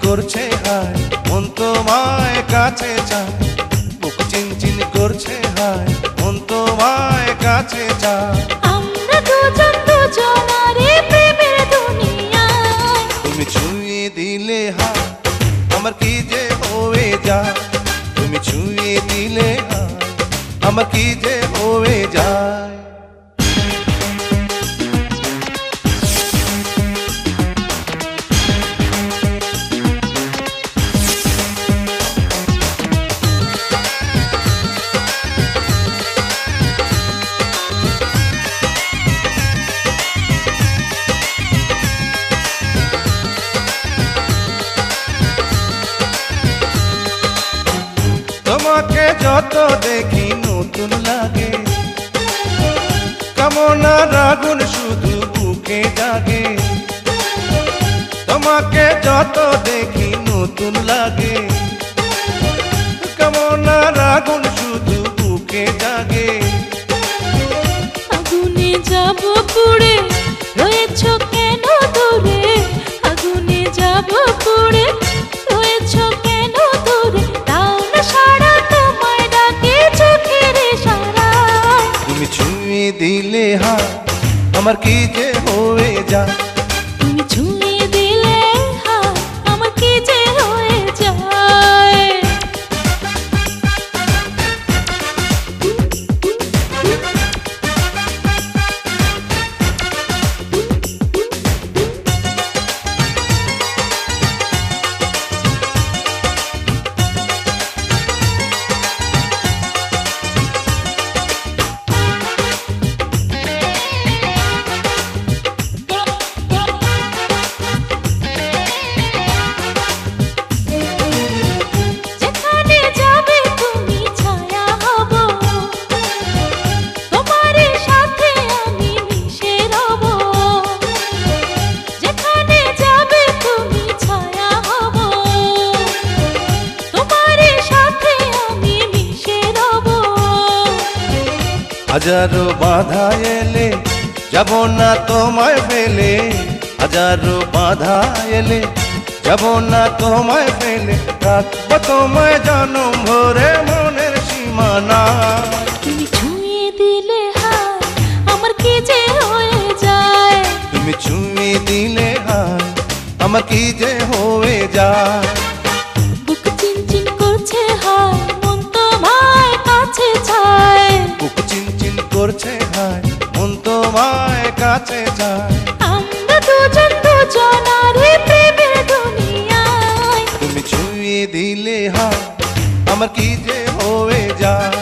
করছে হায় মন তোমায় কাছে চায়, বুক চিনচিন করছে হায় মন তোমায় কাছে চায়। আমরা দুজন দুজনারে প্রেমের দুনিয়ায়, তুমি ছুঁয়ে দিলে হায় আমার কি যে হয়ে যায়, তুমি ছুঁয়ে দিলে হায় আমার কি যে হয়ে যায়। তোমাকে যত দেখি নতুন লাগে, কামনার আগুন শুধু বুকে জাগে। তোমাকে যত দেখি নতুন লাগে, কামনার আগুন শুধু বুকে জাগে। আগুনে যাব পুড়ে রয়েছ কেন দূরে, আগুনে যাব পুড়ে রয়েছ কেন দূরে, তাও না সারা তোমায় ডাকে চোখের ইশারায়। তুমি ছুঁয়ে দিলে হায় আমার কি যে হয়ে যায়, তুমি ছুঁয়ে দিলে হায় আমার কি যে হয়ে যায়। যেখানে যাবে তুমি ছায়া হব, তোমার সাথে আমি মিশে রব। যেখানে যাবে তুমি ছায়া হব, তোমার সাথে আমি মিশে রব। হাজারো বাধা এলে যাব না তোমায় ফেলে, হাজারো বাধা এলে যাব না তোমায় ফেলে, রাখবো তোমায় জনম ভরে মনের সীমানা। তুমি ছুঁয়ে দিলে হায় আমার কি যে হয়ে যায়, তুমি ছুঁয়ে দিলে হায় আমার কি যে হয়ে যায়। বুক চিনচিন করছে হায় মন তোমায় কাছে চায়। বুক চিনচিন করছে হায় মন তোমায় কাছে যায়। আমরা দুজন দুজনারে প্রেমের দুনিয়ায়, তুমি ছুঁয়ে দিলে হায় আমার কি যে হয়ে যায়।